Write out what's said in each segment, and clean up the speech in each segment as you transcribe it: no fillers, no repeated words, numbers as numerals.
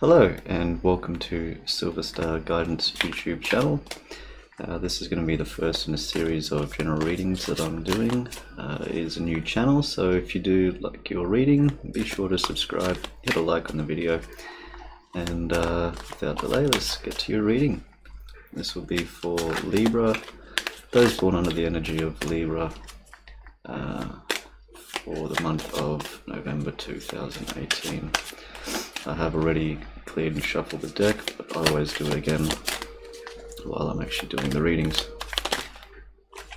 Hello and welcome to Silver Star Guidance YouTube channel. This is going to be the first in a series of general readings that I'm doing. It is a new channel, so if you do like your reading, be sure to subscribe, hit a like on the video, and without delay, let's get to your reading. This will be for Libra, those born under the energy of Libra, for the month of November 2018. I have already cleared and shuffled the deck, but I always do it again while I'm actually doing the readings.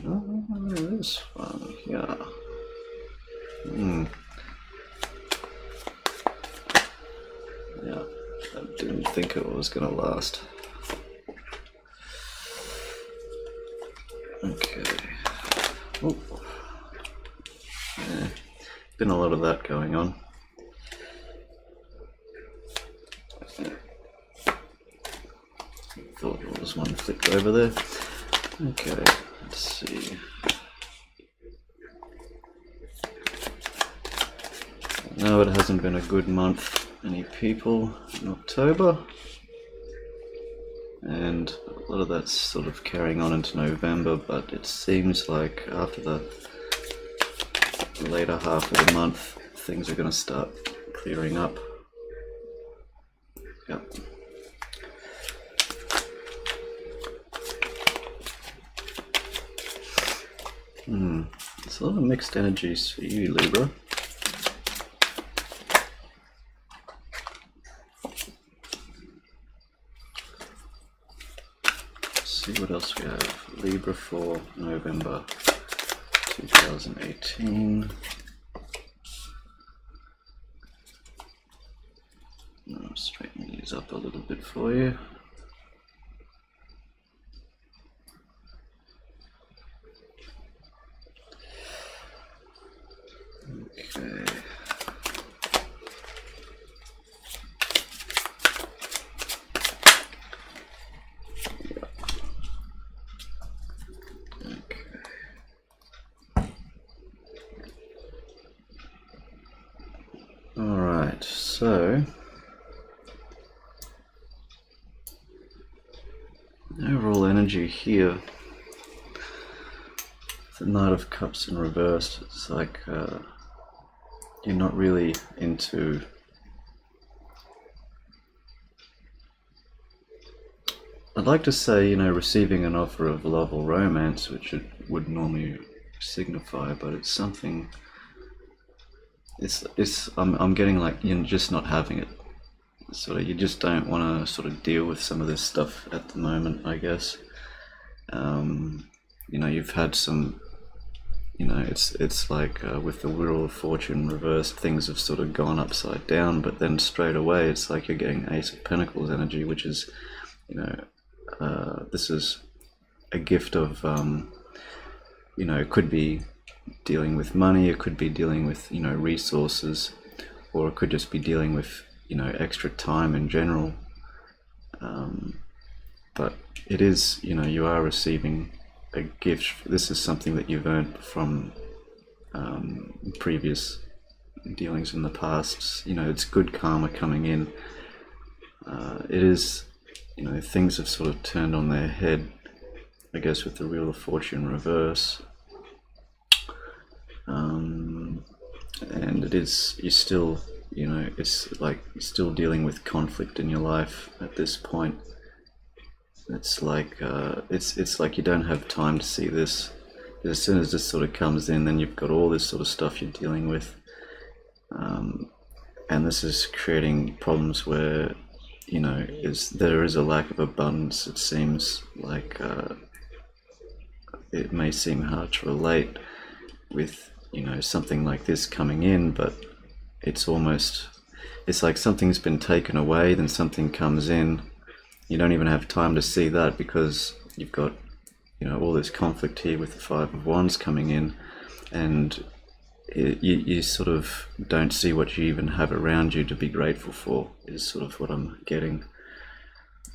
Oh, this one, yeah. Yeah, I didn't think it was going to last. Okay. Oh. Yeah, been a lot of that going on. Thought there was one flipped over there. Okay, let's see. No, it hasn't been a good month. Any people in October? And a lot of that's sort of carrying on into November, but it seems like after the later half of the month, things are going to start clearing up. Yep. There's a lot of mixed energies for you, Libra. Let's see what else we have. Libra for November 2018. I'll straighten these up a little bit for you. Okay. Alright, so overall energy here, the Knight of Cups in reverse, it's like you're not really into I'd like to say, receiving an offer of love or romance, which it would normally signify, but it's something, I'm getting like you're just not having it. Sort of, you just don't want to sort of deal with some of this stuff at the moment, I guess. You've had some, it's like with the Wheel of Fortune reversed, things have sort of gone upside down, but then straight away it's like you're getting Ace of Pentacles energy, which is, this is a gift of, it could be dealing with money, it could be dealing with, resources, or it could just be dealing with, extra time in general. But it is, you are receiving a gift. This is something that you've earned from previous dealings in the past. It's good karma coming in. It is, things have sort of turned on their head, I guess, with the Wheel of Fortune reverse. And it is, you're still, it's like you're still dealing with conflict in your life at this point. It's like it's like you don't have time to see this. As soon as this sort of comes in, then you've got all this sort of stuff you're dealing with, and this is creating problems where there is a lack of abundance. It seems like it may seem hard to relate with something like this coming in, but it's like something's been taken away, then something comes in. You don't even have time to see that because you've got all this conflict here with the Five of Wands coming in, and you sort of don't see what you even have around you to be grateful for, is sort of what I'm getting.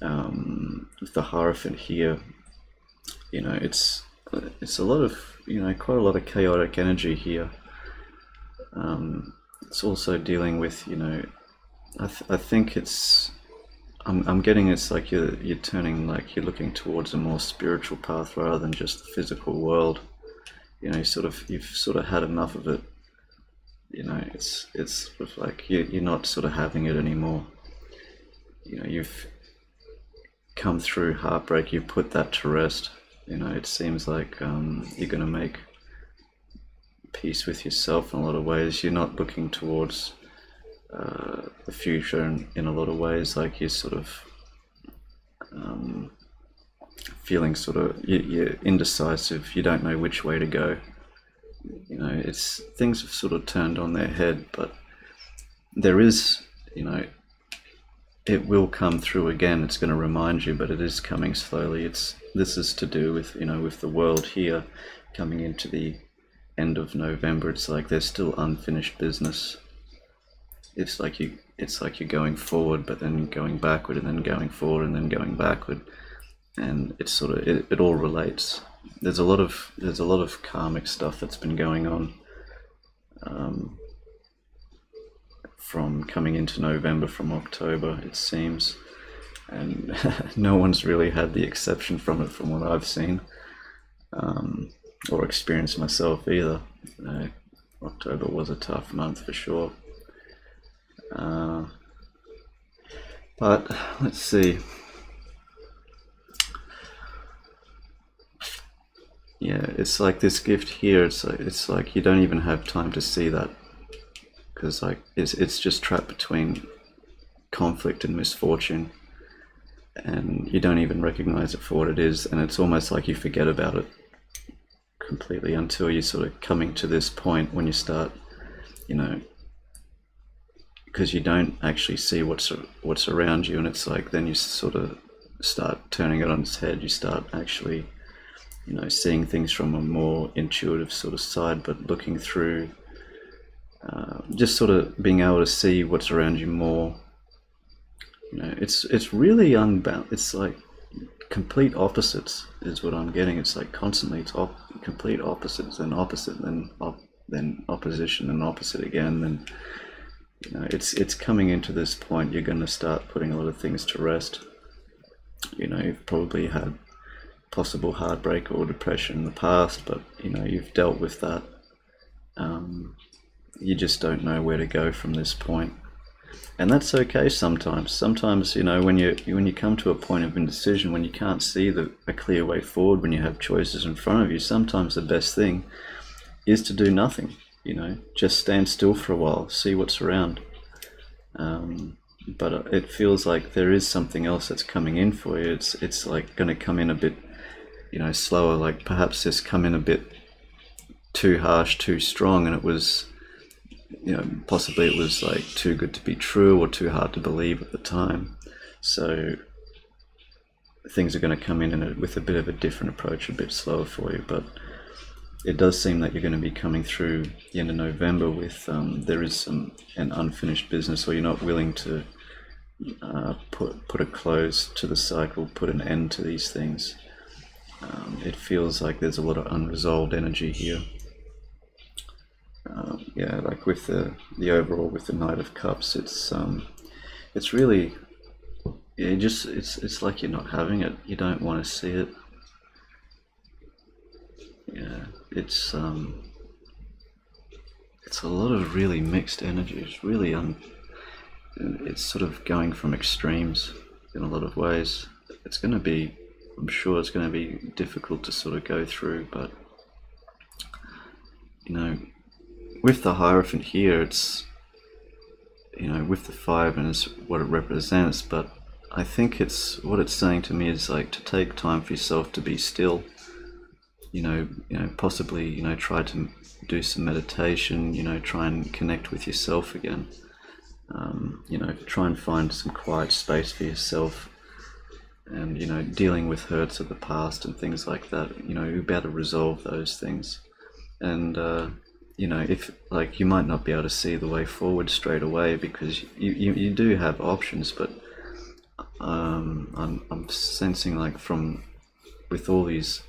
With the Hierophant here, it's a lot of, quite a lot of chaotic energy here. It's also dealing with, I think it's I'm getting it's like you're turning, like you're looking towards a more spiritual path rather than just the physical world. You've sort of had enough of it. It's sort of like you're not sort of having it anymore. You've come through heartbreak. You've put that to rest. It seems like you're going to make peace with yourself in a lot of ways. You're not looking towards the future in a lot of ways. Like you're sort of feeling sort of you're indecisive. You don't know which way to go. It's things have sort of turned on their head, but there is, it will come through again. It's going to remind you, but it is coming slowly. This is to do with with the world here coming into the end of November. It's like there's still unfinished business. It's like you're going forward, but then going backward, and then going forward, and then going backward, and it's sort of it all relates. There's a lot of karmic stuff that's been going on from coming into November, from October, it seems, and no one's really had the exception from it, from what I've seen or experienced myself either. October was a tough month for sure. But let's see. Yeah, it's like this gift here. It's like you don't even have time to see that, because like it's just trapped between conflict and misfortune, and you don't even recognize it for what it is, and it's almost like you forget about it completely until you're sort of coming to this point when you start, because you don't actually see what's around you, and it's like then you sort of start turning it on its head. You start actually seeing things from a more intuitive sort of side, but looking through, just sort of being able to see what's around you more. It's really unbound. It's like complete opposites is what I'm getting. It's like constantly it's complete opposites, then opposite, then opposition, and opposite again. Then it's coming into this point. You're going to start putting a lot of things to rest. You've probably had possible heartbreak or depression in the past, but you've dealt with that. You just don't know where to go from this point, and that's okay sometimes. When you come to a point of indecision, when you can't see a clear way forward, when you have choices in front of you, sometimes the best thing is to do nothing. Just stand still for a while, see what's around. But it feels like there is something else that's coming in for you. It's like going to come in a bit slower, like perhaps it's come in a bit too harsh, too strong, and it was, possibly it was like too good to be true or too hard to believe at the time. So things are going to come in with a bit of a different approach, a bit slower for you. But it does seem that you're going to be coming through the end of November with there is an unfinished business, or you're not willing to put a close to the cycle, put an end to these things. It feels like there's a lot of unresolved energy here. Like with the overall, with the Knight of Cups, it's really, it's like you're not having it. You don't want to see it. Yeah, it's a lot of really mixed energy. It's really it's sort of going from extremes in a lot of ways. I'm sure it's going to be difficult to sort of go through, but with the Hierophant here, it's with the 5 and it's what it represents, but I think what it's saying to me is like to take time for yourself to be still. Possibly try to do some meditation. Try and connect with yourself again. Try and find some quiet space for yourself. And dealing with hurts of the past and things like that, you'll be able to resolve those things. And if like you might not be able to see the way forward straight away, because you do have options, but I'm sensing like with all these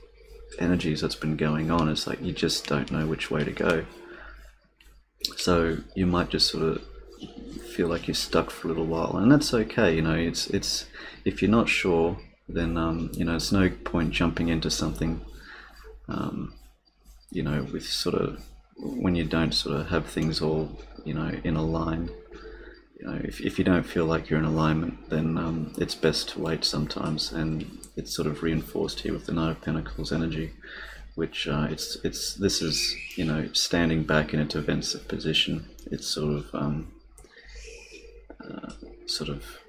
energies that's been going on, it's like you just don't know which way to go. So you might just sort of feel like you're stuck for a little while, and that's okay. It's if you're not sure, then it's no point jumping into something, with sort of when you don't sort of have things all in a line. If you don't feel like you're in alignment, then it's best to wait sometimes, and it's sort of reinforced here with the Knight of Pentacles energy, which this is standing back in a defensive position. It's sort of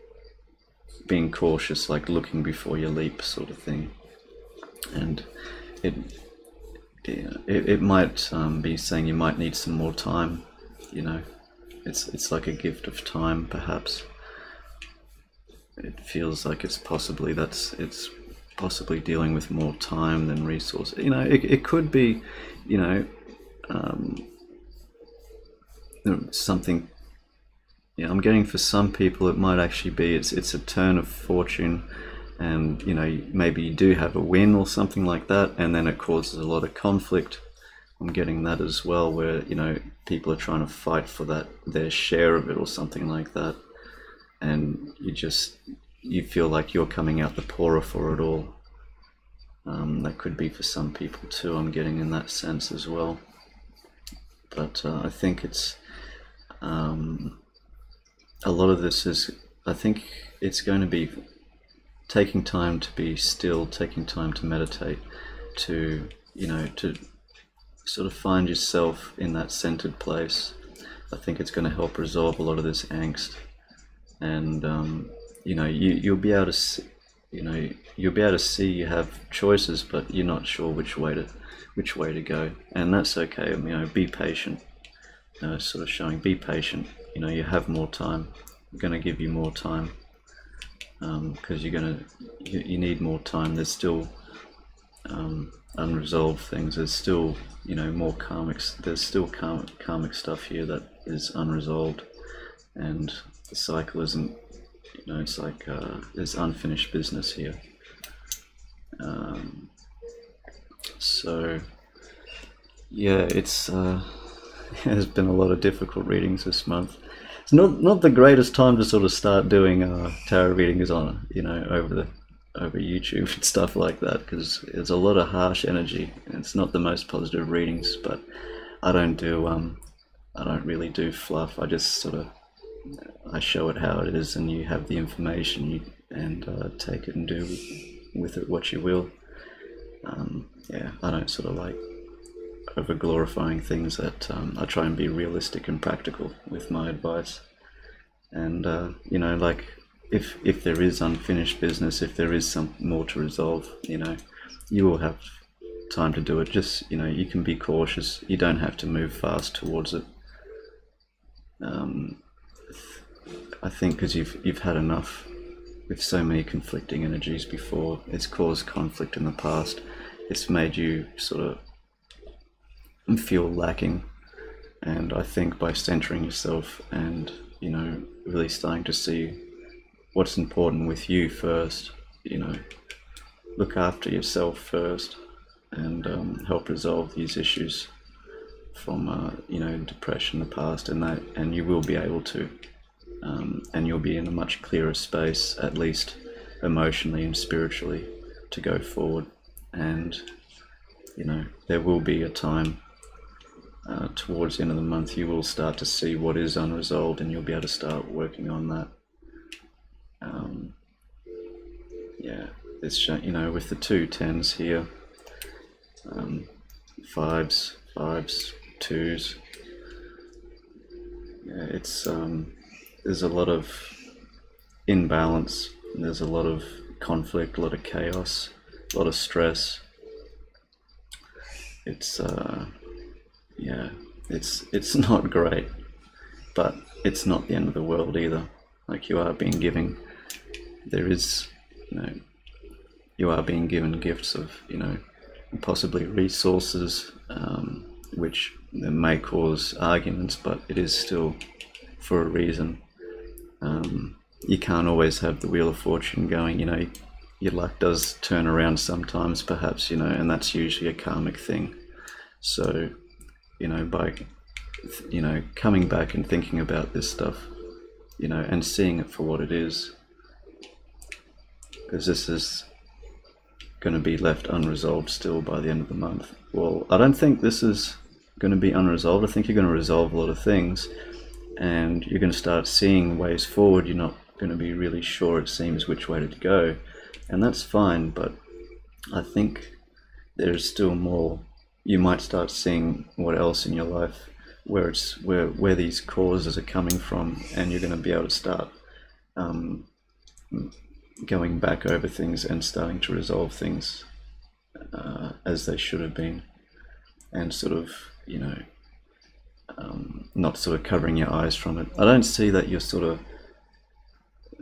being cautious, like looking before you leap, sort of thing, and it might be saying you might need some more time. It's like a gift of time, perhaps. It feels like it's possibly dealing with more time than resource. It could be, something. I'm getting for some people it might actually be it's a turn of fortune, and maybe you do have a win or something like that, and then it causes a lot of conflict. I'm getting that as well, where people are trying to fight for their share of it or something like that, and you feel like you're coming out the poorer for it all. That could be for some people too. I'm getting in that sense as well, but I think it's a lot of this is, I think it's going to be taking time to be still, taking time to meditate, to sort of find yourself in that centered place. I think it's going to help resolve a lot of this angst, and you'll be able to see, you have choices, but you're not sure which way to go, and that's okay. Be patient. Sort of showing, be patient. You have more time. I'm going to give you more time, because you need more time. There's still unresolved things. There's still more karmics. There's still karmic stuff here that is unresolved, and the cycle isn't. It's like there's unfinished business here. So yeah, it's there's been a lot of difficult readings this month. It's not the greatest time to sort of start doing tarot readings on over YouTube and stuff like that, because there's a lot of harsh energy, and it's not the most positive readings. But I don't really do fluff. I just I show it how it is, and you have the information, and take it and do with it what you will. I don't sort of like over glorifying things. That I try and be realistic and practical with my advice, and like if there is unfinished business, if there is some more to resolve, you will have time to do it. Just you can be cautious. You don't have to move fast towards it. I think because you've had enough with so many conflicting energies before. It's caused conflict in the past. It's made you sort of feel lacking, and I think by centering yourself and really starting to see what's important with you first, look after yourself first, and help resolve these issues from depression in the past, and you will be able to, and you'll be in a much clearer space, at least emotionally and spiritually, to go forward. And there will be a time towards the end of the month you will start to see what is unresolved, and you'll be able to start working on that. It's with the 2 10s here, 5s, 2s. It's there's a lot of imbalance. There's a lot of conflict, a lot of chaos, a lot of stress. It's it's not great, but it's not the end of the world either. Like, you are being given, there is, you are being given gifts of, possibly resources, which may cause arguments, but it is still for a reason. You can't always have the Wheel of Fortune going, your luck does turn around sometimes, perhaps, and that's usually a karmic thing. So, by you know, coming back and thinking about this stuff, you know, and seeing it for what it is, because this is going to be left unresolved still by the end of the month. Well, I don't think this is going to be unresolved. I think you're going to resolve a lot of things, and you're going to start seeing ways forward. You're not going to be really sure, it seems, which way to go, and that's fine. But I think there's still more. You might start seeing what else in your life, where these causes are coming from, and you're going to be able to start going back over things and starting to resolve things as they should have been, and sort of, you know, not sort of covering your eyes from it. I don't see that you're sort of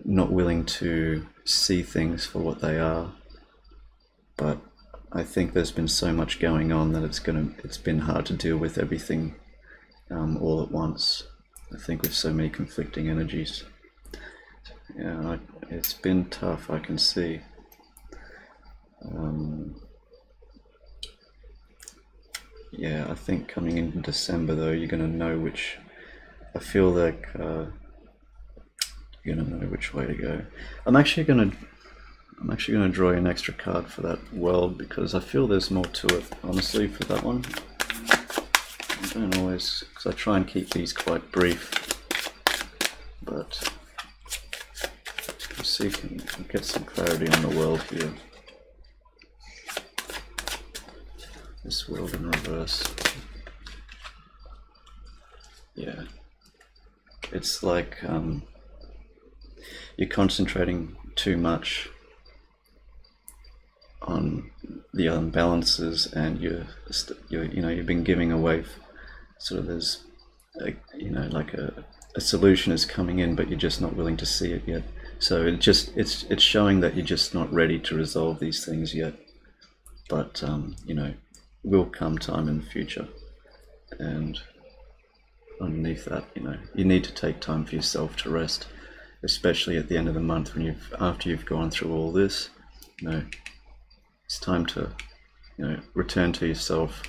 not willing to see things for what they are, but I think there's been so much going on that it's been hard to deal with everything all at once. I think with so many conflicting energies. Yeah, it's been tough, I can see. Yeah, I think coming in December though, you're going to know which. I feel like you're going to know which way to go. I'm actually going to draw you an extra card for that world, because I feel there's more to it, honestly, for that one. I don't always, because I try and keep these quite brief, but let's see if we can get some clarity on the world here. This world in reverse. Yeah. It's like you're concentrating too much on the unbalances, and you've been giving away sort of, there's like a solution is coming in, but you're just not willing to see it yet. So it's showing that you're just not ready to resolve these things yet, but will come time in the future. And underneath that, you need to take time for yourself to rest, especially at the end of the month, when after you've gone through all this. It's time to return to yourself,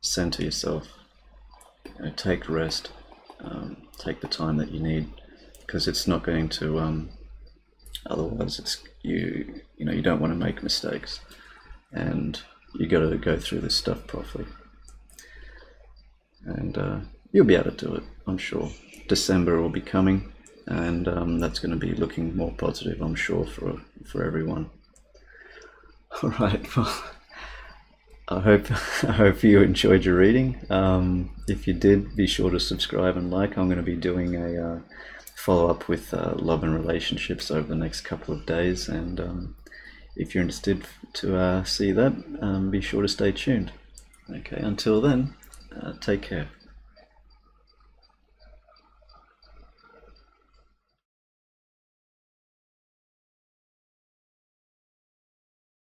center yourself, take rest, take the time that you need, because it's not going to otherwise you don't want to make mistakes, and you got to go through this stuff properly, and you'll be able to do it, I'm sure. December will be coming, and that's going to be looking more positive, I'm sure, for everyone. All right, well, I hope you enjoyed your reading. If you did, be sure to subscribe and like. I'm going to be doing a follow-up with love and relationships over the next couple of days, and if you're interested to see that, be sure to stay tuned. Okay, until then, take care.